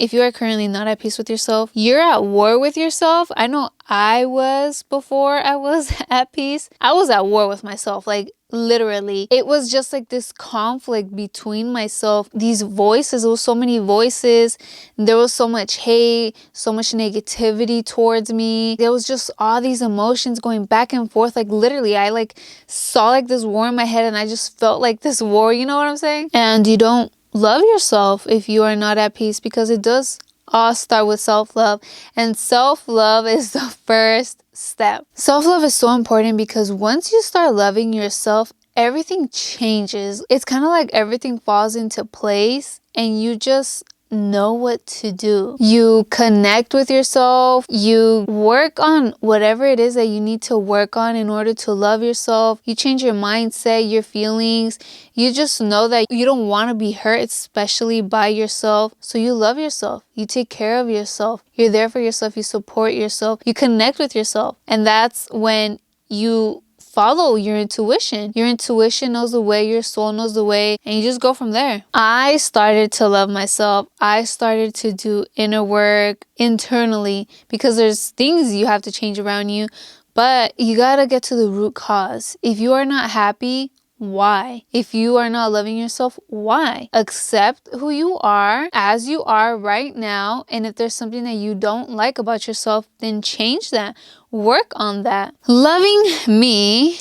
if you are currently not at peace with yourself, you're at war with yourself. I know I was before I was at peace. I was at war with myself, like literally. It was just like this conflict between myself, these voices. There was so many voices. There was so much hate, so much negativity towards me. There was just all these emotions going back and forth. Like literally, I like saw like this war in my head and I just felt like this war, you know what I'm saying? And you don't love yourself if you are not at peace, because it does all start with self-love, and self-love is the first step. Self-love is so important because once you start loving yourself, everything changes. It's kind of like everything falls into place and you just know what to do. You connect with yourself. You work on whatever it is that you need to work on in order to love yourself. You change your mindset, your feelings. You just know that you don't want to be hurt, especially by yourself. So you love yourself. You take care of yourself. You're there for yourself. You support yourself. You connect with yourself. And that's when you follow your intuition. Your intuition knows the way, your soul knows the way, and you just go from there. I started to love myself. I started to do inner work internally, because there's things you have to change around you, but you gotta get to the root cause. If you are not happy, why? If you are not loving yourself, why? Accept who you are as you are right now. And if there's something that you don't like about yourself, then change that. Work on that. Loving me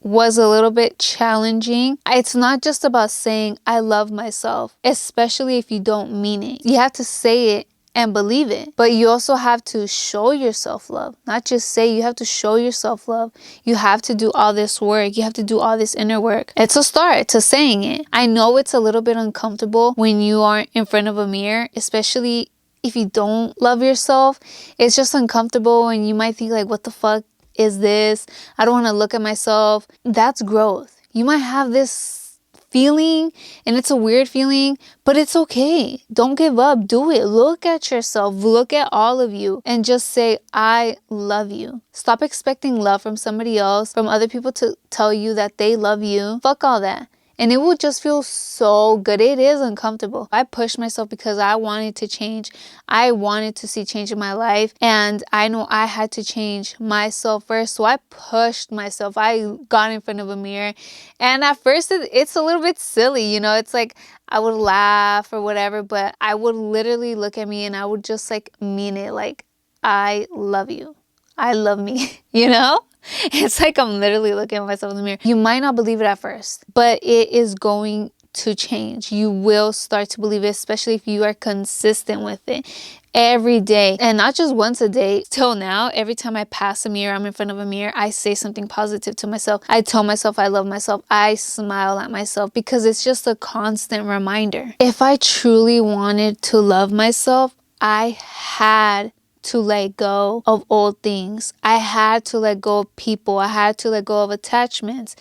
was a little bit challenging. It's not just about saying I love myself, especially if you don't mean it. You have to say it and believe it. But you also have to show yourself love. Not just say, you have to show yourself love. You have to do all this work. You have to do all this inner work. It's a start to saying it. I know it's a little bit uncomfortable when you are in front of a mirror, especially if you don't love yourself. It's just uncomfortable and you might think like, what the fuck is this? I don't want to look at myself. That's growth. You might have this feeling and it's a weird feeling, but it's okay. Don't give up. Do it. Look at yourself. Look at all of you and just say, I love you. Stop expecting love from somebody else, from other people to tell you that they love you. Fuck all that. And it will just feel so good. It is uncomfortable. I pushed myself because I wanted to change. I wanted to see change in my life. And I know I had to change myself first. So I pushed myself. I got in front of a mirror. And at first, it's a little bit silly. You know, it's like I would laugh or whatever. But I would literally look at me and I would just like mean it. Like, I love you. I love me, you know? It's like I'm literally looking at myself in the mirror. You might not believe it at first, but it is going to change. You will start to believe it, especially if you are consistent with it every day. And not just once a day. Till now, every time I pass a mirror, I'm in front of a mirror, I say something positive to myself. I tell myself I love myself. I smile at myself because it's just a constant reminder. If I truly wanted to love myself, I had to let go of old things. I had to let go of people. I had to let go of attachments.